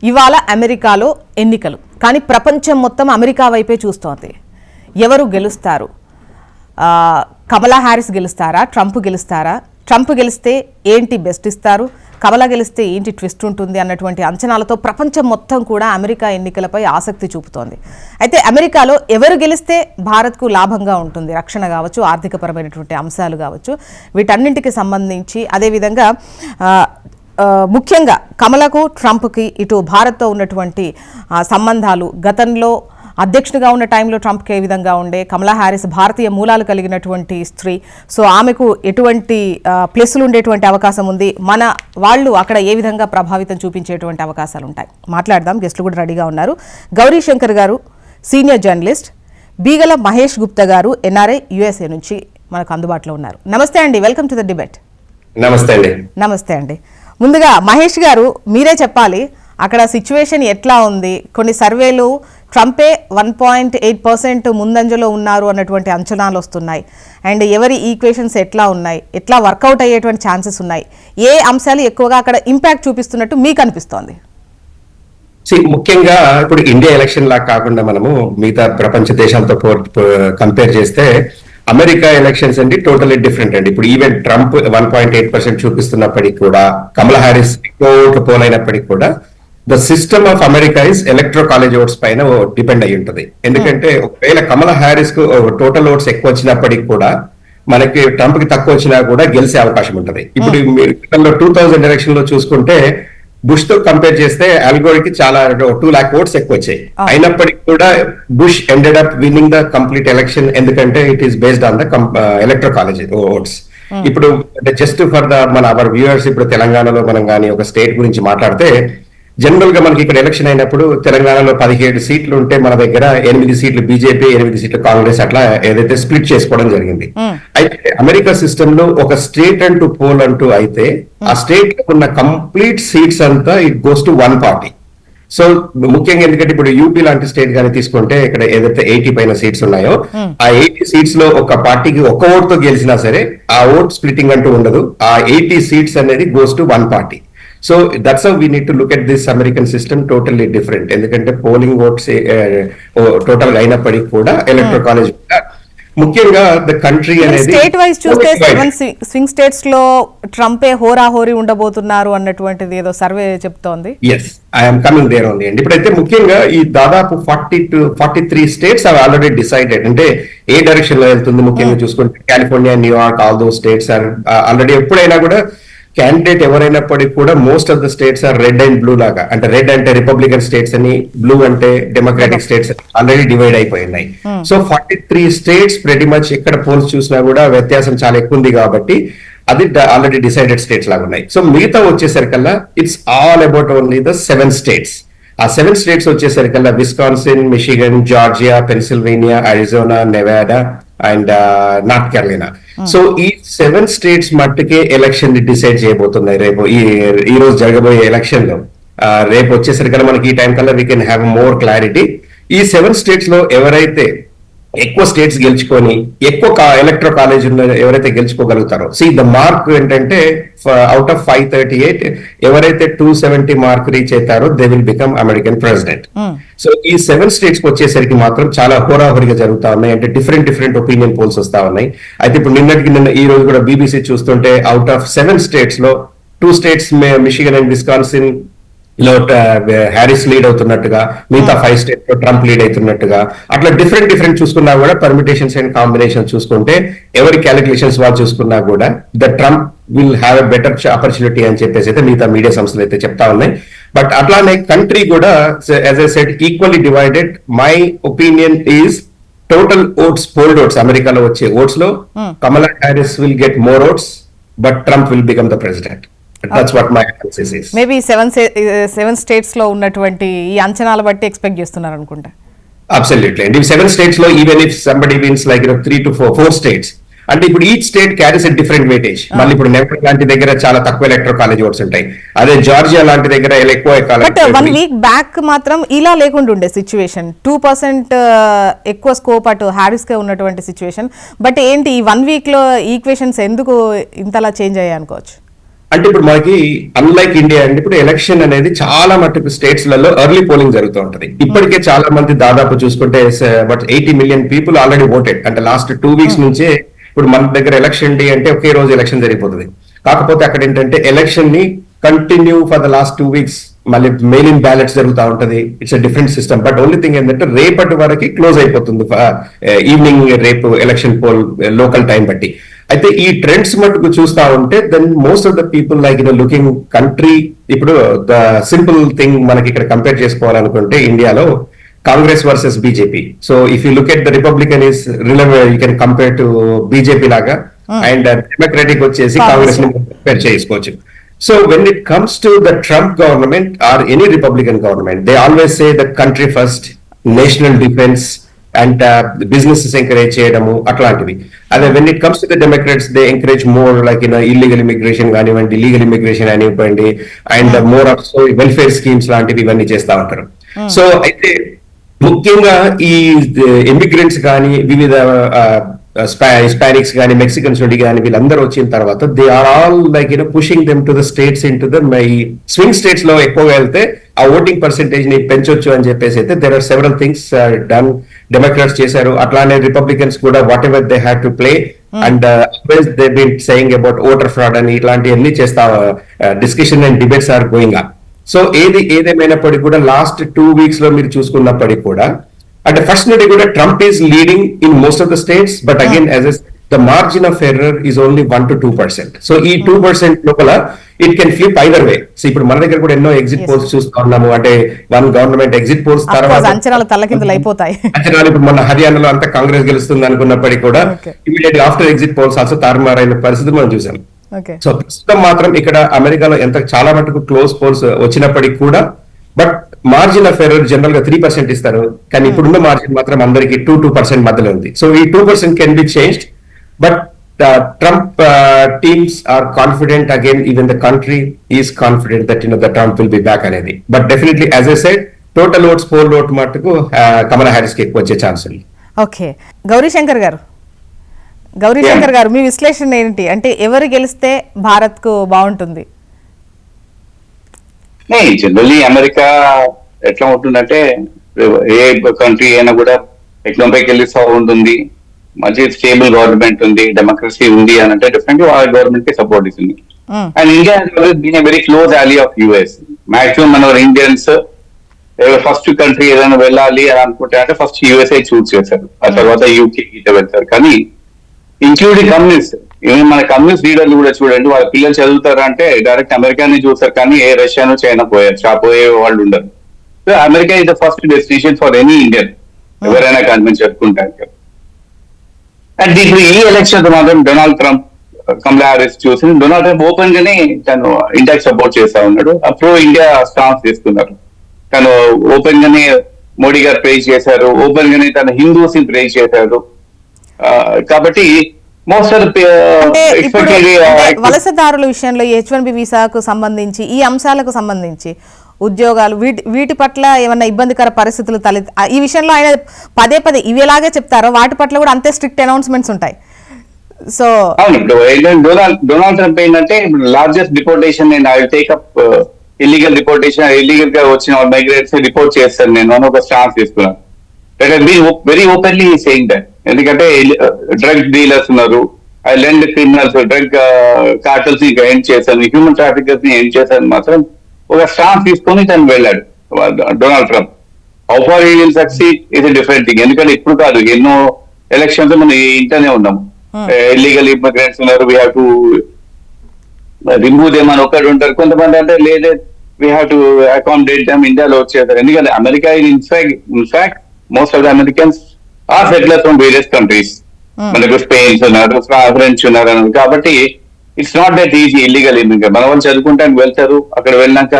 ఇవాళ అమెరికాలో ఎన్నికలు, కానీ ప్రపంచం మొత్తం అమెరికా వైపే చూస్తోంది. ఎవరు గెలుస్తారు? కమలా హ్యారిస్ గెలుస్తారా? ట్రంప్ గెలుస్తారా? ట్రంప్ గెలిస్తే ఏంటి బెస్ట్ ఇస్తారు, కమలా గెలిస్తే ఏంటి ట్విస్ట్ ఉంటుంది అన్నటువంటి అంచనాలతో ప్రపంచం మొత్తం కూడా అమెరికా ఎన్నికలపై ఆసక్తి చూపుతోంది. అయితే అమెరికాలో ఎవరు గెలిస్తే భారత్కు లాభంగా ఉంటుంది, రక్షణ కావచ్చు, ఆర్థికపరమైనటువంటి అంశాలు కావచ్చు, వీటన్నింటికి సంబంధించి, అదేవిధంగా ముఖ్యంగా కమలకు ట్రంప్కి ఇటు భారత్తో ఉన్నటువంటి సంబంధాలు, గతంలో అధ్యక్షుడిగా ఉన్న టైంలో ట్రంప్కి ఏ విధంగా ఉండే, కమలా హ్యారిస్ భారతీయ మూలాలు కలిగినటువంటి స్త్రీ, సో ఆమెకు ఎటువంటి ప్లస్లు ఉండేటువంటి అవకాశం ఉంది, మన వాళ్ళు అక్కడ ఏ విధంగా ప్రభావితం చూపించేటువంటి అవకాశాలు ఉంటాయి. మాట్లాడదాం. గెస్టులు కూడా రెడీగా ఉన్నారు. గౌరీ శంకర్ గారు సీనియర్ జర్నలిస్ట్, బీగల మహేష్ గుప్తా గారు ఎన్ఆర్ఐ యుఎస్ఏ నుంచి మనకు అందుబాటులో ఉన్నారు. నమస్తే అండి, వెల్కమ్ టు ద డిబేట్. నమస్తే అండి. నమస్తే అండి. ముందుగా మహేష్ గారు మీరే చెప్పాలి, అక్కడ సిచ్యువేషన్ ఎట్లా ఉంది? కొన్ని సర్వేలు ట్రంపే 1.8% ముందంజలో ఉన్నారు అన్నటువంటి అంచనాలు వస్తున్నాయి. అండ్ ఎవరి ఈక్వేషన్స్ ఎట్లా ఉన్నాయి, ఎట్లా వర్కౌట్ అయ్యేటువంటి ఛాన్సెస్ ఉన్నాయి, ఏ అంశాలు ఎక్కువగా అక్కడ ఇంపాక్ట్ చూపిస్తున్నట్టు మీకు అనిపిస్తోంది? ముఖ్యంగా ఇప్పుడు ఇండియా ఎలక్షన్ లా కాకుండా మనము మిగతా ప్రపంచ దేశాలతో కంపేర్ చేస్తే అమెరికా ఎలక్షన్స్ అండి టోటలీ డిఫరెంట్ అండి. ఇప్పుడు ఈవెన్ ట్రంప్ 1.8% చూపిస్తున్నప్పటికీ కూడా, కమలా హ్యారిస్ ఓట్లు పోలైనప్పటికీ కూడా, the system of America is electro college votes పైన డిపెండ్ అయి ఉంటుంది. ఎందుకంటే ఒకవేళ కమలా హ్యారిస్ కు టోటల్ ఓట్స్ ఎక్కువ వచ్చినప్పటికీ కూడా, మనకి ట్రంప్ కి తక్కువ వచ్చినా కూడా గెలిచే అవకాశం ఉంటుంది. ఇప్పుడు 2000 ఎలక్షన్ లో చూసుకుంటే బుష్ తో కంపేర్ చేస్తే అల్గోర్కి చాలా 2 lakh ఓట్స్ ఎక్కువ వచ్చాయి. అయినప్పటికీ కూడా Bush ended up winning the complete election, ఎందుకంటే it is based on the electoral college votes. ఇప్పుడు జస్ట్ ఫర్ ద మన అవర్ వ్యూవర్స్, ఇప్పుడు తెలంగాణలో మనం కానీ ఒక స్టేట్ గురించి మాట్లాడితే, జనరల్ గా మనకి ఇక్కడ ఎలక్షన్ అయినప్పుడు తెలంగాణలో 17 సీట్లు ఉంటే మన దగ్గర 8 సీట్లు బీజేపీ, 8 సీట్లు కాంగ్రెస్, అట్లా ఏదైతే స్ప్లిట్ చేసుకోవడం జరిగింది. అయితే అమెరికా సిస్టమ్ లో ఒక స్టేట్ అంటూ పోల్ అంటూ అయితే, ఆ స్టేట్ లో ఉన్న కంప్లీట్ సీట్స్ అంతా it goes to one party. So ముఖ్యంగా ఎందుకంటే ఇప్పుడు యూపీ లాంటి స్టేట్ కానీ తీసుకుంటే, ఇక్కడ ఏదైతే 80 పైన సీట్స్ ఉన్నాయో, ఆ 80 సీట్స్ లో ఒక పార్టీకి ఒక్క ఓట్ తో గెలిచినా సరే ఆ ఓట్ స్ప్లిట్టింగ్ అంటూ ఉండదు. ఆ 80 సీట్స్ అనేది goes to one party. So that's how we need to look at this American system, totally different. ఎందుకంటే పోలింగ్ ఓట్స్ టోటల్ అయినప్పటికీ కూడా ఎలక్ట్రల్ కాలేజ్ ముఖ్యంగా ద కంట్రీ అనేది స్టేట్ వైజ్ చూస్తే 7 స్వింగ్ స్టేట్స్ లో ట్రంపే హోరాహోరీ ఉండబోతున్నారు అన్నటువంటిది ఏదో సర్వే చెప్తోంది. Yes, I'm coming there only అండి. ఇప్పుడైతే ముఖ్యంగా ఈ దాదాపు 40 to 43 states are already decided. అంటే ఏ డైరెక్షన్ లో వెళ్తుంది ముఖ్యంగా చూసుకుంటే, California, New York, all those states are already. ఎప్పుడైనా కూడా క్యాండిడేట్ ఎవరైనప్పటికీ కూడా most of the states are red and blue లాగా, అంటే రెడ్ అంటే రిపబ్లికన్ స్టేట్స్ అని, బ్లూ అంటే డెమోక్రాటిక్ స్టేట్స్ అని ఆల్రెడీ డివైడ్ అయిపోయినాయి. సో 43 స్టేట్స్ ప్రెటీ మచ్ ఎక్కడ పోల్స్ చూసినా కూడా వ్యత్యాసం చాలా ఎక్కువ ఉంది కాబట్టి అది ఆల్రెడీ డిసైడెడ్ స్టేట్స్ లాగా ఉన్నాయి. సో మిగతా వచ్చేసరికల్లా it's all about only the 7 states. ఆ 7 స్టేట్స్ వచ్చేసరికల్లా Wisconsin, Michigan, Georgia, Pennsylvania, Arizona, Nevada and North Carolina. So ఈ 7 స్టేట్స్ మట్టుకే ఎలక్షన్ ని డిసైడ్ చేయబోతున్నాయి రేపు ఈ రోజు జరగబోయే ఎలక్షన్ లో. రేపు వచ్చేసరికల్లా మనకి ఈ టైం కల్లా we can have more clarity. ఈ 7 స్టేట్స్ లో ఎవరైతే ఎక్కువ స్టేట్స్ గెలుచుకొని ఎక్కువ ఎలక్ట్రో కాలేజ్ ఉన్న ఎవరైతే గెలుచుకోగలుగుతారో, ద మార్క్ ఏంటంటే అవుట్ ఆఫ్ 538 ఎవరైతే 270 మార్క్ రీచ్ అవుతారో they will become American president. So ఈ 7 స్టేట్స్ కి వచ్చేసరికి మాత్రం చాలా హోరాహోరీగా జరుగుతా ఉన్నాయి. అంటే డిఫరెంట్ ఒపీనియన్ పోల్స్ వస్తా ఉన్నాయి. అయితే ఇప్పుడు నిన్న ఈ రోజు కూడా బీబీసీ చూస్తుంటే, అవుట్ ఆఫ్ 7 స్టేట్స్ లో 2 స్టేట్స్ మిషిగన్ అండ్ విస్కాన్సిన్ లో హ్యారిస్ లీడ్ అవుతున్నట్టుగా, మిగతా 5 స్టేట్స్ లో ట్రంప్ లీడ్ అవుతున్నట్టుగా, అట్లా డిఫరెంట్ చూసుకున్నా కూడా పర్మిటేషన్స్ అండ్ కాంబినేషన్ చూసుకుంటే, ఎవరి క్యాలిక్యులేషన్స్ వాళ్ళు చూసుకున్నా కూడా the Trump will have a better opportunity అని చెప్పేసి అయితే మిగతా మీడియా సంస్థలు అయితే చెప్తా ఉన్నాయి. బట్ అట్లానే కంట్రీ కూడా as I said equally divided. My opinion is total votes, polled votes, అమెరికాలో వచ్చే ఓట్స్ లో Kamala Harris will get more votes, but Trump will become the president. That's what my analysis is. Maybe 7 states లో ఉన్నటువంటి ఈ అంచనాల బట్టి expect చేస్తున్నారు అనుకుంటా. Absolutely. And if 7 states లో, even if somebody wins like 3 to 4 states, అంటే ఇప్పుడు each state carries a different weightage. మళ్ళీ ఇప్పుడు నెవర్ లాంటి దగ్గర చాలా తక్కువ ఎలక్ట్రో కాలేజ్ ఓట్స్ ఉంటాయి, అదే జార్జియా లాంటి దగ్గర ఎక్కువ. బట్ 1 week బ్యాక్ మాత్రం ఇలా లేకుండా ఉండే సిచ్యువేషన్, 2% ఎక్కువ స్కోప్ అటు హ్యారిస్ కే ఉన్నటువంటి సిచ్యువేషన్. బట్ ఏంటి ఈ 1 week లో ఈక్వేషన్స్ ఎందుకు ఇంతలా చేంజ్ అయ్యాయి అనుకోవచ్చు? అంటే ఇప్పుడు మనకి అన్లైక్ ఇండియా అండి, ఇప్పుడు ఎలక్షన్ అనేది చాలా మటుకు స్టేట్స్ లలో ఎర్లీ పోలింగ్ జరుగుతూ ఉంటది. ఇప్పటికే చాలా మంది దాదాపు చూసుకుంటే but 80 million people already voted. అంటే లాస్ట్ 2 వీక్స్ నుంచే ఇప్పుడు మన దగ్గర ఎలక్షన్ డే అంటే ఒకే రోజు ఎలక్షన్ జరిగిపోతుంది. కాకపోతే అక్కడ ఏంటంటే ఎలక్షన్ ని continue for the last 2 weeks మళ్ళీ మెయిల్ ఇన్ బ్యాలెట్స్ జరుగుతూ ఉంటది. It's a different system. But only thing ఏంటంటే రేపటి వరకు క్లోజ్ అయిపోతుంది ఈవినింగ్ రేపు ఎలక్షన్ పోల్ లోకల్ టైం బట్టి. అయితే ఈ ట్రెండ్స్ మటుకు చూస్తా ఉంటే then most of the people like looking country. ఇప్పుడు ద సింపుల్ థింగ్ మనకి ఇక్కడ కంపేర్ చేసుకోవాలనుకుంటే ఇండియాలో Congress versus BJP. So if you look at the Republican is you can compare to BJP లాగా, అండ్ డెమోక్రటిక్ వచ్చేసి కాంగ్రెస్ ని కంపేర్ చేసుకోవచ్చు. So when it comes to the Trump government or any Republican government, they always say the country first, national defense, and businesses encourage చేయడము అట్లాంటివి. అదే when it comes to the Democrats, they encourage more like illegal immigration కానివ్వండి, illegal immigration కానివ్వండి, and more of so welfare schemes లాంటివి ఇవన్నీ చేస్తా ఉంటారు. So అయితే ముఖ్యంగా ఈ ఇమిగ్రెంట్స్ కానీ వివిధ స్పానిక్స్ కానీ మెక్సికన్స్ నుండి కానీ వీళ్ళందరూ వచ్చిన తర్వాత they are all like pushing them to the states in to the swing states లో ఎక్కువగా వెళ్తే ఆ ఓటింగ్ పర్సెంటేజ్ ని పెంచొచ్చు అని చెప్పేసి అయితే there are several things done. Democrats చేశారు, అట్లానే రిపబ్లికన్స్ కూడా whatever they had to play, and they been saying about voter fraud అని ఇట్లాంటివన్నీ చేస్తా discussion and debates are going on. So ఏదేమైనప్పటికీ కూడా లాస్ట్ 2 వీక్స్ లో మీరు చూసుకున్నప్పటికీ కూడా అంటే ఫస్ట్ నుండి కూడా Trump is leading in most of the states, but again the margin of error is only 1 to 2%. So ఈ 2% లోపల it can flip either way. So ఇప్పుడు మన దగ్గర కూడా ఎన్నో ఎగ్జిట్ పోల్స్ చూస్తా ఉన్నాము. అంటే వన్ గవర్నమెంట్ ఎగ్జిట్ పోల్స్ తర్వాత అంచనాలు తల్లకిందులు అయిపోతాయి. అంచనాలు ఇప్పుడు మన హర్యానాలో అంతా కాంగ్రెస్ గెలుస్తుంది అనుకున్నప్పటికీ కూడా immediate after exit polls also తారుమారైన పరిస్థితి మనం చూసాం. సో ప్రస్తుతం మాత్రం ఇక్కడ అమెరికాలో ఎంత చాలా మటుకు క్లోజ్ పోల్స్ వచ్చినప్పటికీ కూడా but margin of error general గా 3% ఇస్తారు, కానీ ఇప్పుడున్న మార్జిన్ మాత్రం అందరికి 2% మధ్యలో ఉంది. సో ఈ 2% can be changed, but Trump teams are confident again, even the country is confident that the Trump will be back అనేది. But definitely as I said, total votes poll vote మట్టుకు కమలా Harris కి ఎక్కువ వచ్చే chance ఉంది. Okay, Gauri Shankar గారు మీ విశ్లేషణ ఏంటి? అంటే ఎవరు గెలిస్తే భారత్ కు బాగుంటుంది? జనరల్లీ అమెరికా ఎట్లా ఉంటుందంటే ఏ కంట్రీ అయినా కూడా ఎకనామికల్లీ సౌండ్ ఉంది, మంచి స్టేబుల్ గవర్నమెంట్ ఉంది, డెమోక్రసీ ఉంది అని అంటే డెఫినెట్లీ వాళ్ళ గవర్నమెంట్ కి సపోర్ట్ ఇస్తుంది. And India been a very close ally of US. Maximum మన ఇండియన్స్ ఫస్ట్ కంట్రీ ఏదైనా వెళ్ళాలి అని అనుకుంటే అంటే ఫస్ట్ యుఎస్ఏ చూస్ చేశారు, ఆ తర్వాత యూకే వెళ్తారు. కానీ ఇంక్లూడింగ్ కమ్యూనిస్ట్, ఈవెన్ మన కమ్యూనిస్ట్ లీడర్లు కూడా చూడండి, వాళ్ళ పిల్లలు చదువుతారు అంటే డైరెక్ట్ అమెరికాని చూస్తారు, కానీ ఏ రష్యాను చైనా పోయే వాళ్ళు ఉండరు. So America is the first destination for any Indian, ఎవరైనా కన్విన్స్ చెప్పుకుంటారు. అండ్ ఇప్పుడు ఈ ఎలక్షన్ మాత్రం డొనాల్డ్ ట్రంప్ కమలా హ్యారిస్ చూసి డొనాల్డ్ ట్రంప్ ఓపెన్ గానే తను ఇండియాకి సపోర్ట్ చేస్తా ఉన్నాడు, ప్రో ఇండియా స్టాన్స్ తీసుకున్నారు. తను ఓపెన్ గానే మోడీ గారు ప్రేజ్ చేశారు, ఓపెన్ గానే తన హిందూస్ ని ప్రేజ్ చేశారు. కాబట్టి మోస్ట్ ఆఫ్ వలసదారుల విషయంలో H1B వీసాకు సంబంధించి ఈ అంశాలకు సంబంధించి ఉద్యోగాలు వీటి పట్ల ఏమన్నా ఇబ్బందికర పరిస్థితులు ఈ విషయంలో ఆయన పదే ఇవి ఎలాగే చెప్తారో వాటి పట్ల కూడా అంతే స్ట్రిక్ట్ అనౌన్స్మెంట్స్ ఉంటాయి. సో డొనాల్డ్ ట్రంప్ ఏంటంటే largest deportation and I will take up illegal deportation, illegal గా వచ్చిన మైగ్రేట్స్ రిపోర్ట్ చేస్తాను నేను అని ఒక స్టాన్స్ తీసుకున్నాను. Very openly saying that. ఎందుకంటే డ్రగ్ డీలర్స్ ఉన్నారు, I lend criminals, drug cartels ని ఎండ్ చేశాను, హ్యూమన్ ట్రాఫికర్స్ ని ఎండ్ చేశాను మాత్రం ఒక స్టాన్స్ తీసుకొని తను వెళ్ళాడు Donald Trump. How far he will succeed is a different thing. ఎందుకంటే ఇప్పుడు కాదు, ఎన్నో ఎలక్షన్స్ మనం ఇంటనే ఉన్నాము. ఇల్లీగల్ ఇమిగ్రెంట్స్ ఉన్నారు, we have to remove them అని ఒకటి ఉంటారు. కొంతమంది అంటే లేదు we have to accommodate them, ఇండియాలో వచ్చేస్తారు. ఎందుకంటే America in fact most of the Americans are settlers from various countries. మనకు స్పెయిన్స్ ఉన్నారు, ఫ్రెంచ్ ఉన్నారు. కాబట్టి it's not that easy illegal immigrant. మన వాళ్ళు చదువుకుంటానికి వెళ్తారు, అక్కడ వెళ్ళినాక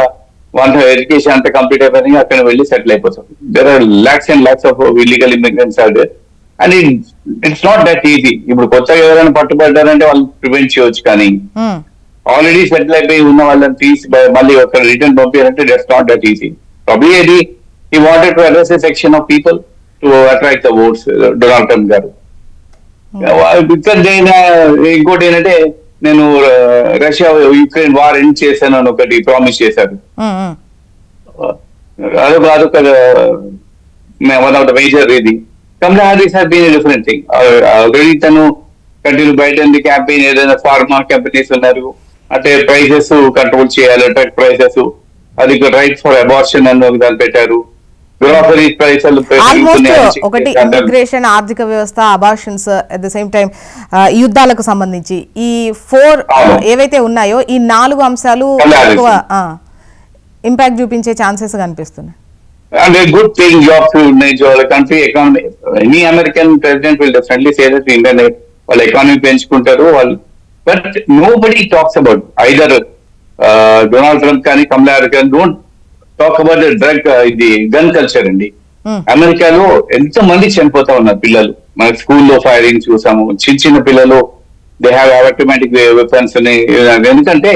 వాళ్ళ ఎడ్యుకేషన్ అంతా కంప్లీట్ అయిపోయి అక్కడ వెళ్ళి సెటిల్ అయిపోతారు. There are lakhs and lakhs of illegal immigrants are there and it's not that easy. ఇప్పుడు కొత్తగా ఎవరైనా పట్టుబడ్డారంటే వాళ్ళు ప్రివెంట్ చేయవచ్చు, కానీ ఆల్రెడీ సెటిల్ అయిపోయి ఉన్న వాళ్ళని తీసి మళ్ళీ ఒక రిటర్న్ పంపించారంటే that's not that easy. Probably అది he wanted to address a section of people to attract the votes Donald Trump గారు. ఇంకోటి ఏంటంటే నేను రష్యా యుక్రెయిన్ వార్ ఎండ్ చేశాను అని ఒకటి ప్రామిస్ చేశారు. అదొక వన్ ఆఫ్ ద మేజర్ ఇది. Kamala Harris has been different thing. Already తను కంటిన్యూ బయట క్యాంపెయిన్ ఏదైనా ఫార్మా కంపెనీస్ ఉన్నారు అంటే ప్రైసెస్ కంట్రోల్ చేయాలి, డ్రగ్ ప్రైసెస్, అది రైట్ ఫర్ అబార్షన్ అని ఒక దాన్ని పెట్టారు. గ్రోసరీ ప్రైసెస్ ఆల్మోస్ట్ ఒకటి ఇమిగ్రేషన్, ఆర్థిక వ్యవస్థ, abortions, at the same time యుద్ధాలకు సంబంధించి ఈ 4 ఏవైతే ఉన్నాయో ఈ 4 అంశాలు ఎక్కువ ఇంపాక్ట్ చూపించే ఛాన్సెస్ కనిపిస్తున్నాయి. And a good paying jobs ఉన్నాయి, వాళ్ళ country economy. Any American president will definitely say that Indian వాళ్ళ ఎకానమీ పెంచుకుంటారు వాళ్ళు. But nobody talks about either Donald Trump కానీ కమలా హ్యారిస్ కానీ డోంట్ టాక్ అబౌట్ డ్రగ్ ఇది gun culture అండి. అమెరికాలో ఎంతో మంది చనిపోతా ఉన్నారు పిల్లలు. మన స్కూల్లో ఫైరింగ్ చూసాము, చిన్న పిల్లలు దే హ్యావ్ ఆటోమేటిక్ వెపన్స్ అని. ఎందుకంటే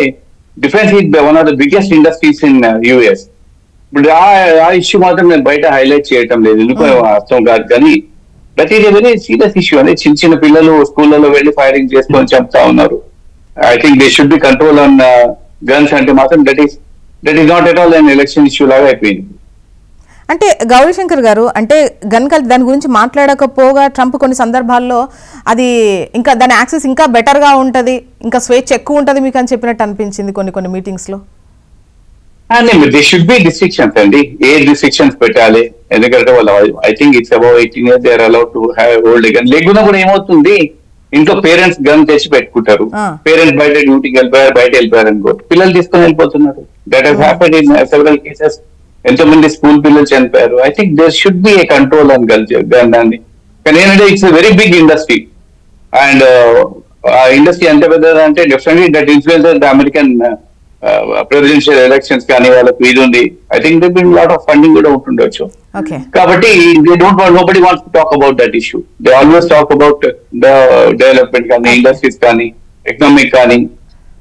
defence is one of the biggest industries in US. ఇప్పుడు ఆ ఇష్యూ మాత్రం నేను బయట హైలైట్ చేయటం లేదు, ఎందుకో అర్థం కాదు. కానీ that is a very serious issue అని చిన్న పిల్లలు స్కూళ్ళలో వెళ్ళి ఫైరింగ్ చేసుకొని చంపుతా ఉన్నారు. I think they should be control on guns అంటే మాత్రం that is not at all an election issue లాగా అయిపోయింది. అంటే గౌరీశంకర్ గారు, అంటే దాని గురించి మాట్లాడకపోగా ట్రంప్ కొన్ని సందర్భాల్లో అది ఇంకా దాని యాక్సెస్ ఇంకా బెటర్గా ఉంటుంది, ఇంకా స్వేచ్ఛ ఎక్కువ ఉంటుంది మీకు అని చెప్పినట్టు అనిపించింది కొన్ని మీటింగ్స్లో. దే షుడ్ బి రిస్ట్రిక్షన్స్ అండి, ఏజ్ రిస్ట్రిక్షన్స్ పెట్టాలి. ఎందుకంటే వాళ్ళు I think it's above 18 years they are allowed to have hold gun. లేకుండా కూడా ఏమవుతుంది, ఇంట్లో పేరెంట్స్ గన్ తెచ్చి పెట్టుకుంటారు, పేరెంట్స్ బయట డ్యూటీకి వెళ్ళిపోయారు, బయట వెళ్ళిపోయారు అనుకో, పిల్లలు తీసుకొని వెళ్ళిపోతున్నారు. That has happened in several cases. ఎంతో మంది స్కూల్ పిల్లలు చనిపోయారు. I think there should be a control on gun దాన్ని. కానీ ఏంటంటే it's very big industry and ఆ ఇండస్ట్రీ ఎంత పెద్దదంటే definitely that influences the American presidential elections కానీ వాళ్ళకి ఇది ఉంది. I think they been lot of funding కూడా ఉంటుండొచ్చు. కాబట్టి they don't want, nobody wants to talk about that issue. They always talk about the development కానీ, ఇండస్ట్రీస్ కానీ, economic కానీ,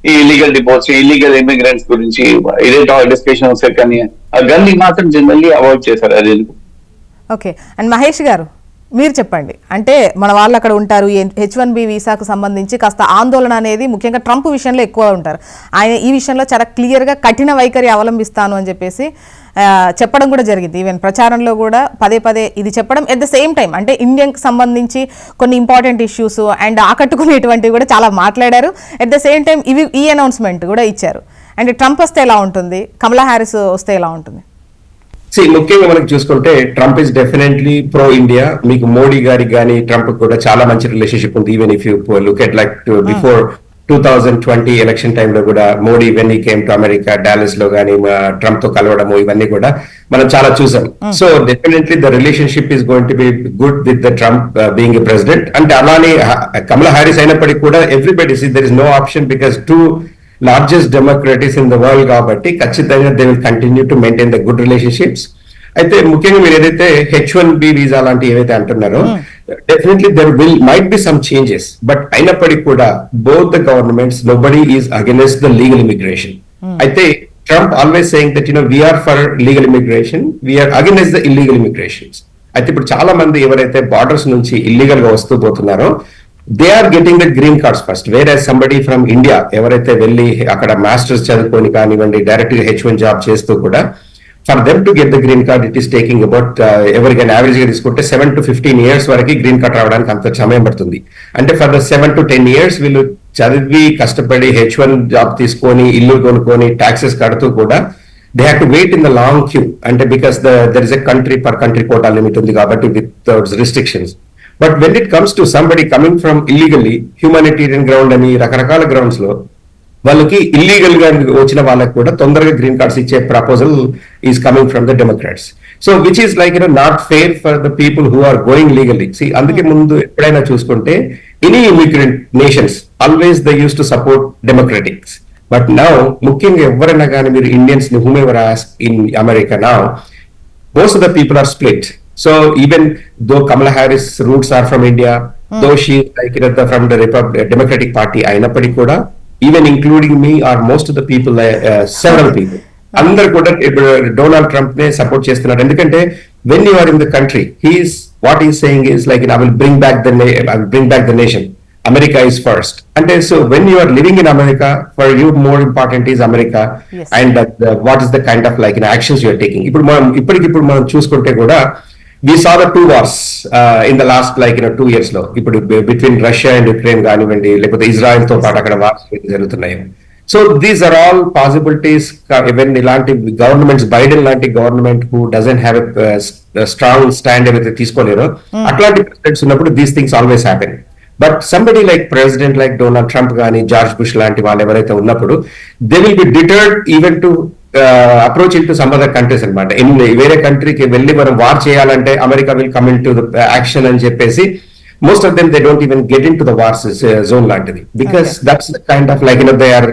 ఈ ఇల్లీగల్ డిపోర్ట్స్, ఇల్లీగల్ ఇమిగ్రెంట్స్ గురించి ఇదే డిస్కషన్ వస్తాయి. కానీ ఆ గన్ ని మాత్రం జనరల్లీ అవాయిడ్ చేశారు. అది ఓకే. అండ్ మహేష్ గారు మీరు చెప్పండి, అంటే మన వాళ్ళు అక్కడ ఉంటారు, H1B వీసాకు సంబంధించి కాస్త ఆందోళన అనేది ముఖ్యంగా ట్రంప్ విషయంలో ఎక్కువ ఉంటారు. ఆయన ఈ విషయంలో చాలా క్లియర్గా కఠిన వైఖరి అవలంబిస్తాను అని చెప్పేసి చెప్పడం కూడా జరిగింది. ఈవెన్ ప్రచారంలో కూడా పదే ఇది చెప్పడం. ఎట్ ద సేమ్ టైం అంటే ఇండియాకి సంబంధించి కొన్ని ఇంపార్టెంట్ ఇష్యూస్ అండ్ ఆకట్టుకునేటువంటివి కూడా చాలా మాట్లాడారు. ఎట్ ద సేమ్ టైం ఈ అనౌన్స్మెంట్ కూడా ఇచ్చారు. అండ్ ట్రంప్ వస్తే ఎలా ఉంటుంది, కమలా హ్యారిస్ వస్తే ఎలా ఉంటుంది? ముఖ్యంగా మనకి చూసుకుంటే Trump is definitely pro India. మీకు మోడీ గారికి కానీ ట్రంప్ కూడా చాలా మంచి రిలేషన్షిప్ ఉంది. Even if you look at like before 2020 election టైంలో కూడా మోడీ వెన్ ఈ కేమ్ టు అమెరికా, డాలస్ లో కానీ ట్రంప్ తో కలవడము ఇవన్నీ కూడా మనం చాలా చూసాం. So definitely the relationship is going to be good with the Trump being a president. అంటే అలానే కమలా హ్యారిస్ అయినప్పటికీ కూడా everybody there is no option because largest democracies in the world కాబట్టి ఖచ్చితంగా they will continue to maintain the good relationships. అయితే ముఖ్యంగా మీరు ఏదైతే H1B వీసా లాంటి ఏవైతే అంటున్నారో definitely there might be some changes. But అయినప్పటికీ కూడా both the governments nobody is against the legal immigration. అయితే Trump always saying that we're for legal immigration, we're against the illegal immigrations. అయితే ఇప్పుడు చాలా మంది ఎవరైతే బార్డర్స్ నుంచి ఇల్లీగల్ గా వస్తూ పోతున్నారో they are getting the green cards first. Where somebody from India ఎవరైతే వెళ్ళి అక్కడ మాస్టర్స్ చదువుకొని కానివ్వండి డైరెక్ట్ గా H1 జాబ్ చేస్తూ కూడా for them to get the green card it is taking about ఎవరికైనా యావరేజ్ గా తీసుకుంటే 7 to 15 years వరకు గ్రీన్ కార్డ్ రావడానికి అంత సమయం పడుతుంది. అంటే ఫర్ ద 7 to 10 years వీళ్ళు చదివి కష్టపడి H1 జాబ్ తీసుకొని ఇల్లు కొనుక్కొని ట్యాక్సెస్ కడుతూ కూడా they have to wait in the long queue. అంటే because there is a country per country quota limit ఉంది కాబట్టి with restrictions. But when it comes to somebody coming from illegally, humanitarian ground అని రకరకాల grounds లో వాళ్ళకి illegal గా వచ్చిన వాళ్ళకి కూడా తొందరగా గ్రీన్ కార్డ్స్ ఇచ్చే proposal is coming from the Democrats. So which is like not fair for the people who are going legally. అందుకే ముందు ఎప్పుడైనా చూసుకుంటే any immigrant nations always they use to support Democratics. But now ముఖ్యంగా ఎవరైనా కానీ మీరు Indians ని whomever ask in America now most of the people are split. So even though Kamala Harris roots are from India, though she is like from the Democratic Party, అయినప్పటికీ కూడా even including me or most of the people, several people, అందరు కూడా Donald Trump నే support చేస్తున్నారు. ఎందుకంటే when you are in the country, what he is saying is like I will bring back the nation. America is first అంటే. So when you are living in America, for you more important is America Yes. And what is the kind of like actions you're taking. ఇప్పుడు మనం ఇప్పటికిప్పుడు మనం చూసుకుంటే కూడా we saw the two wars in the last 2 years లో. ఇప్పుడు between Russia and Ukraine కానివ్వండి, లేకపోతే ఇజ్రాయెల్ తో పాటు అక్కడ వార్స్ జరుగుతున్నాయి. So these are all possibilities. Even ఇలాంటి గవర్నమెంట్స్, బైడెన్ లాంటి government who doesn't have strong stand ఏవైతే తీసుకోలేరో అట్లాంటి ప్రెసిడెంట్స్ ఉన్నప్పుడు these things always happen. But somebody like president like Donald Trump కానీ, జార్జ్ బుష్ లాంటి వాళ్ళు ఎవరైతే ఉన్నప్పుడు, they will be deterred even to approach in to some other countries అనమాట. వేరే కంట్రీకి వెళ్ళి మనం వార్ చేయాలంటే America will come in to action అని చెప్పేసి most of them they don't even get in to the wars zone లాంటిది. Because that's kind of like they are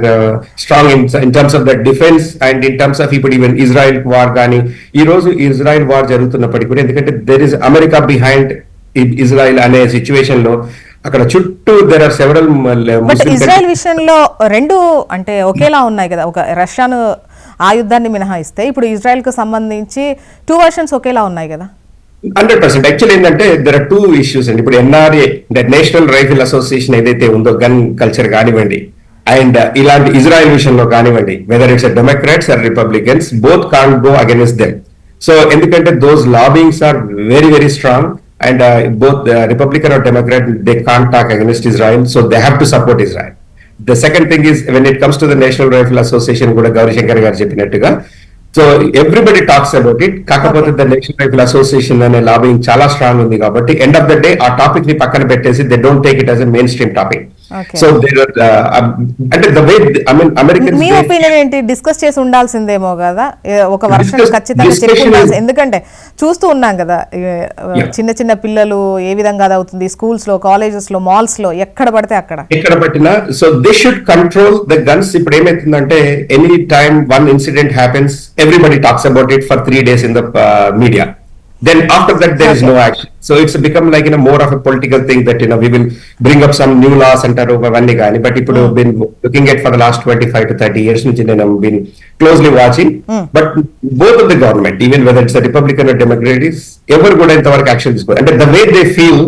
strong in terms of the defence and in terms of ఇప్పుడు even Israel war కానీ. ఈ రోజు Israel war జరుగుతున్నప్పటికీ కూడా, ఎందుకంటే there is America behind Israel అనే situation లో అక్కడ చుట్టూ there are several. But Israel విషయంలో రెండు అంటే ఒకేలా ఉన్నాయి కదా. ఒక రష్యాను ఆ యుద్ధాన్ని మినహాయిస్తే ఇప్పుడు ఇజ్రాయెల్ కు సంబంధించి 2 వర్షన్స్ ఒకేలా ఉన్నాయి కదా. 100%. యాక్చువల్ ఏంటంటే దెర్ ఆర్ 2 issues అండి. ఇప్పుడు ఎన్ఆర్ఏ అంటే నేషనల్ రైఫిల్ అసోసియేషన్ ఏదైతే ఉందో, గన్ కల్చర్ కానివ్వండి, అండ్ ఇలాంటి ఇజ్రాయెల్ విషయంలో కానివ్వండి, whether it's Democrats or Republicans, both can't go against them. So ఎందుకంటే those lobbyings are very very strong and both Republican or Democrat, they can't talk against Israel. So they have to support Israel. The second thing is when it comes to the National Rifle Association, కూడా గౌరీ శంకర్ గారు చెప్పినట్టుగా, so everybody talks about it. కాకపోతే the national rifle association అనే lobbying చాలా strong ఉంది కాబట్టి end of the day ఆ topic ని పక్కన పెట్టేసి they don't take it as a mainstream topic. So అంటే the way I mean American. మీ ఒపీనియన్ ఏంటి? డిస్కస్ చేసి ఉండాల్సిందేమో కదా ఒక వర్షన్ ఖచ్చితంగా చెప్పి ఉండాల్సి. ఎందుకంటే చూస్తూ ఉన్నాం కదా చిన్న చిన్న పిల్లలు ఏ విధంగా అది అవుతుంది, స్కూల్స్ లో, కాలేజెస్ లో, మాల్స్ లో, ఎక్కడ పడితే అక్కడ ఎక్కడ పట్టినా. So they should control the guns. ఇప్పుడు ఏమైతుందంటే any time one incident happens, everybody talks about it for 3 days in the media. Then after that there is no action. So it's become like more of a political thing that we will bring up some new laws antaru avanni gaani. But ipudu been looking at for the last 25 to 30 years nunchi nenu been closely watching. But both of the government, even whether it's a Republican or Democrat, is ever kuda intavaraku action isko. And the way they feel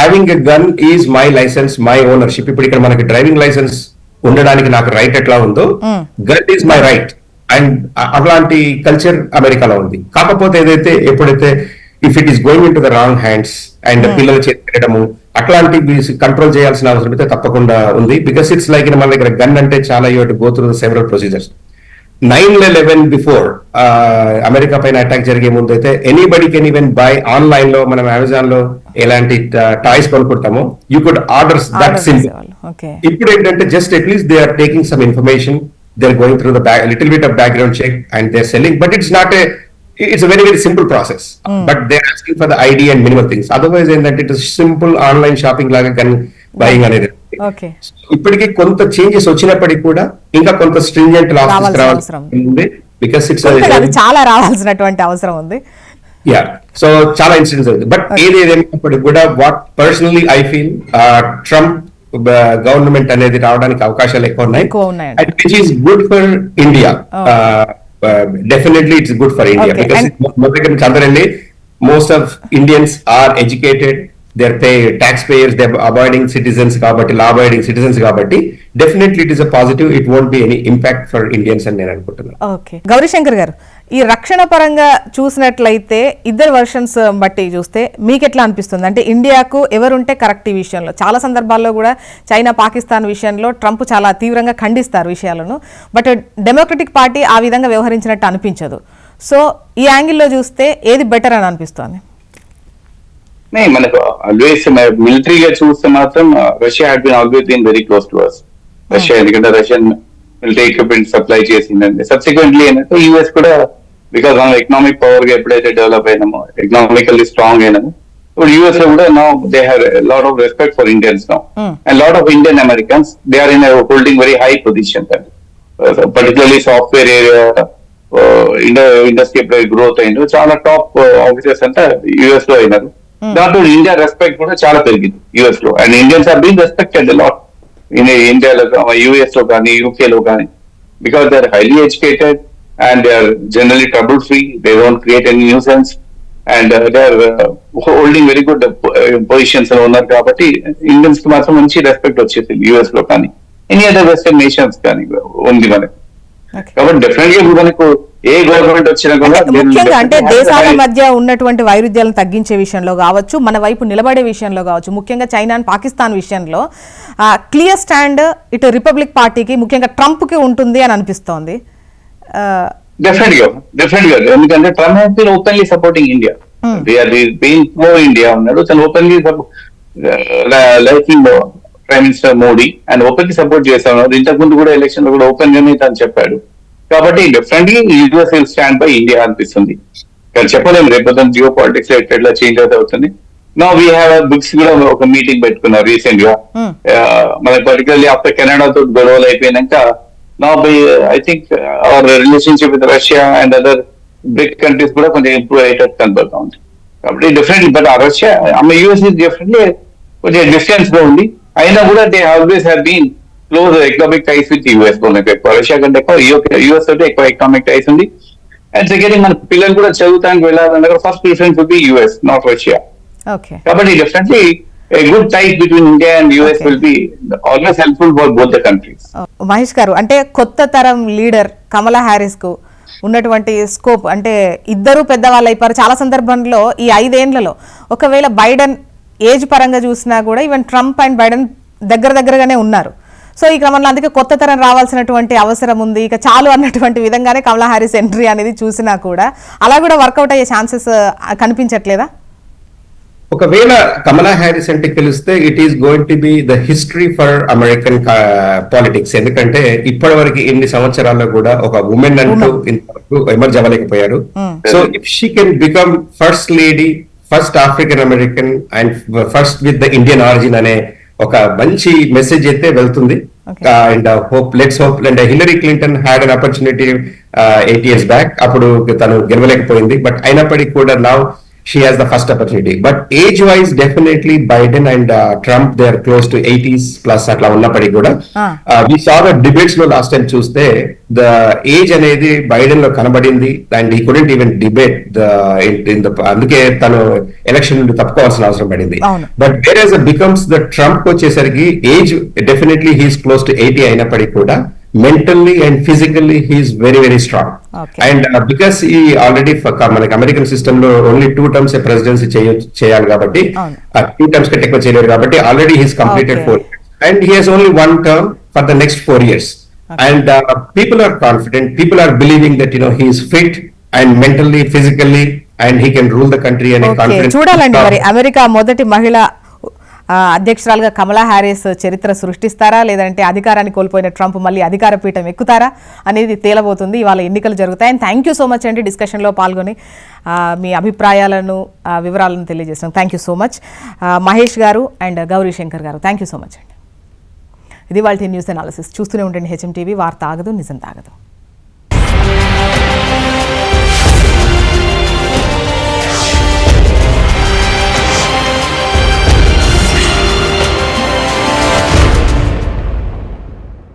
having a gun is my license, my ownership. Ipudu ikkada manaki driving license undadaniki నాకు right ఎట్లా ఉందో, gun is my right. And అలాంటి culture అమెరికాలో ఉంది. కాకపోతే ఏదైతే ఎప్పుడైతే if it is going in to the wrong hands and పిల్లలు చేతిడము అట్లాంటివి కంట్రోల్ చేయాల్సిన అవసరం అయితే తప్పకుండా ఉంది. బికాస్ ఇట్స్ లైక్ మన దగ్గర గన్ అంటే చాలా you to go through the several procedures. 9/11 before America పైన అటాక్ జరిగే ముందు అయితే anybody can even buy online లో, మనం అమెజాన్ లో ఎలాంటి టాయ్స్ కొనుక్కుంటామో you could orders that simple. ఇప్పుడు ఏంటంటే just at least they are taking some information, they're going through the little bit of background check and they're selling, but it's a very very simple process. But they're asking for the ID and minimal things. Otherwise it is simple online shopping laga kan buying anedi. Okay. ఇప్పటికి కొంత changes వచ్చినప్పటికీ కూడా ఇంకా కొంత stringent laws ఉంది. Because it's చాలా రావాల్సినటువంటి అవసరం ఉంది. యా, సో చాలా ఇన్సిడెంట్స్ అవుతుంది. బట్ ఏదేమైనప్పటికీ కూడా what personally I feel, Trump government అనేది రావడానికి అవకాశాలు ఎక్కువ ఉన్నాయి. And which is good for India. Definitely it's good for India because మన దగ్గర నుంచి అందరండి most of Indians are educated, they pay tax payers, they abiding citizens కాబట్టి, లా అబాయిడింగ్ సిటిజన్స్ కాబట్టి definitely it is a positive. It won't be any impact for Indians అని నేను అనుకుంటున్నాను. Okay, Gauri Shankar గారు, ఈ రక్షణ పరంగా చూసినట్లయితే ఇద్దరు వర్షన్స్ బట్టి చూస్తే మీకు ఎట్లా అనిపిస్తుంది? అంటే ఇండియాకు ఎవరుంటే కరెక్ట్ ఈ విషయంలో? చాలా సందర్భాల్లో కూడా చైనా, పాకిస్తాన్ విషయంలో ట్రంప్ చాలా తీవ్రంగా ఖండిస్తారు విషయాలను, బట్ డెమోక్రటిక్ పార్టీ ఆ విధంగా వ్యవహరించినట్టు అనిపించదు. సో ఈ యాంగిల్లో చూస్తే ఏది బెటర్ అని అనిపిస్తుంది? మనకు ఆల్వేస్ మిలిటరీగా చూస్తే మాత్రం Russia had been always been very close to us. Russia ఎందుకంటే రష్యన్ మిలిటరీ ఎక్విప్మెంట్ సప్లై చేసిందండి. సబ్సిక్వెంట్లీ ఏంటంటే యూఎస్ కూడా బికాస్ మనం ఎకనామిక్ పవర్ గా ఎప్పుడైతే డెవలప్ అయినామో, ఎకనామికల్లీ స్ట్రాంగ్ అయినామో, ఇప్పుడు యూఎస్ లో కూడా no they have lot of respect for Indians no, and lot of Indian Americans they are in holding very high position, particularly software area industry ఎప్పుడైతే growth అయిందో చాలా టాప్ ఆఫీసర్స్ అంతా US లో అయినారు. దాంట్లో ఇండియా రెస్పెక్ట్ కూడా చాలా పెరిగింది యుఎస్ లో, and Indians are been respected lot ఇండియాలో, యుఎస్ లో కానీ, యూకే లో కానీ, because they are highly educated and they are generally trouble free, they don't create any nuisance, and they are holding very good positions లో ఉన్నారు కాబట్టి Indians కి మాత్రం మంచి రెస్పెక్ట్ వచ్చేసింది యుఎస్ లో కానీ ఎనీ అదర్ వెస్టర్న్ నేషన్స్ కానీ ఉంది మనకి. కాబట్టి డెఫినెట్ గా మనకు ఏ గవర్నమెంట్ వచ్చినా కూడా ముఖ్యంగా అంటే దేశాల మధ్య ఉన్నటువంటి వైరుధ్యాలను తగ్గించే విషయంలో కావచ్చు, మన వైపు నిలబడే విషయంలో కావచ్చు, ముఖ్యంగా చైనా అండ్ పాకిస్తాన్ విషయంలో క్లియర్ స్టాండ్ ఇటు రిపబ్లిక్ పార్టీకి ముఖ్యంగా ట్రంప్ కి ఉంటుంది అని అనిపిస్తోంది. డెఫినెట్ గా ఎందుకంటే Trump has been openly supporting India, being pro India ఉన్నాడు, తను openly liking prime minister Modi and openly support చేస్తా ఉన్నారు. ఇంతకు ముందు కూడా ఎలక్షన్ లో కూడా ఓపెన్ గానే తను చెప్పాడు. కాబట్టి definitely US will stand by India అనిపిస్తుంది. కానీ చెప్పలేము రేపు జియో పాలిటిక్స్ ఎట్లా చేంజ్ అవుతుంది. నో వీ హ్యావ్ బుక్స్ కూడా ఒక మీటింగ్ పెట్టుకున్నారు రీసెంట్ గా, మనకి పర్టికులర్లీ ఆఫ్టర్ కెనడాతో గొడవలు అయిపోయినాక no by I think our relationship with Russia and other big countries కూడా కొంచెం ఇంప్రూవ్ అయ్యేటట్టు కనబడతా ఉంది. కాబట్టి డెఫినెట్లీ బట్ ఆ రష్యా యూఎస్ డెఫినెట్లీ కొంచెం డిస్టెన్స్ లో ఉంది, అయినా కూడా they always have been close economic ties with US. ఎక్కువ రష్యా కంటే ఎక్కువ యూఎస్ తోటి ఎక్కువ ఎకనామిక్ టైస్ ఉంది. అండ్ సెకండ్ మన పిల్లలు కూడా చదువుతానికి వెళ్ళాలన్నా first preference will be US, not Russia. కాబట్టి definitely a good tie between India and US will be always helpful for both the countries. Mahesh గారు, అంటే కొత్త తరం లీడర్ కమలా హ్యారిస్ కు ఉన్నటువంటి స్కోప్, అంటే ఇద్దరు పెద్దవాళ్ళు అయిపోయారు చాలా సందర్భంలో ఈ 5 ఏళ్లలో. ఒకవేళ బైడెన్ ఏజ్ పరంగా చూసినా కూడా ఈవెన్ ట్రంప్ అండ్ బైడెన్ దగ్గరగానే ఉన్నారు. సో ఈ క్రమంలో అందుకే కొత్త తరం రావాల్సినటువంటి అవసరం ఉంది, ఇక చాలు అన్నటువంటి విధంగానే కమలా హ్యారిస్ ఎంట్రీ అనేది చూసినా కూడా అలా కూడా వర్కౌట్ అయ్యే ఛాన్సెస్ కనిపించట్లేదా? ఒకవేళ కమలా హ్యారిస్ అంటే తెలిస్తే it is going to be the history for American politics. ఎందుకంటే ఇప్పటి వరకు ఎన్ని సంవత్సరాల్లో కూడా ఒక ఉమెన్ అంటూ ఇంతవరకు ఎమర్జ్ అవ్వలేకపోయారు. So if she can become first lady, first African American and first with the Indian origin అనే ఒక మంచి మెసేజ్ అయితే వెళ్తుంది. And hope let's hope. And Hillary Clinton had an opportunity 8 years back, అప్పుడు తను గెలవలేకపోయింది. బట్ అయినప్పటికీ కూడా now she has the first opportunity. But age wise definitely Biden and Trump, they are close to 80s plus atla unnapadi kuda we saw the debates lo last time chuste the age anedi Biden lo kanabadindi and he couldn't even debate in the అందుకే తను election నుండి తప్పుకోవాల్సిన అవసరం పడింది. But whereas it becomes the Trump వచ్చేసరికి age definitely he is close to 80 అయినప్పటికీ కూడా mentally and physically he is very very strong. And because he already మనకి American system లో ఓన్లీ 2 terms ప్రెసిడెన్సీ చేయాలి కాబట్టి 2 terms కంటే ఎక్కువ చేయలేరు కాబట్టి already he's completed 4 years and he has only 1 term for the next 4 years. And people are confident, people are believing that he is fit and mentally physically and he can rule the country and confidence. చూడాలండి మరి America మొదటి మహిళ అధ్యక్షురాలుగా కమలా Harris చరిత్ర సృష్టిస్తారా, లేదంటే అధికారాన్ని కోల్పోయిన Trump మళ్ళీ అధికార పీఠం ఎక్కుతారా అనేది తేలబోతుంది. ఇవాళ ఎన్నికలు జరుగుతాయి. And thank you so much అండి డిస్కషన్లో పాల్గొని మీ అభిప్రాయాలను వివరాలను తెలియజేస్తాం. Thank you so much Mahesh గారు అండ్ గౌరీ శంకర్ గారు. థ్యాంక్ యూ సో మచ్ అండి. ఇది వాళ్ళ న్యూస్ అనాలిసిస్. చూస్తూనే ఉండండి హెచ్ఎంటీవీ. వార్త ఆగదు, నిజం తాగదు.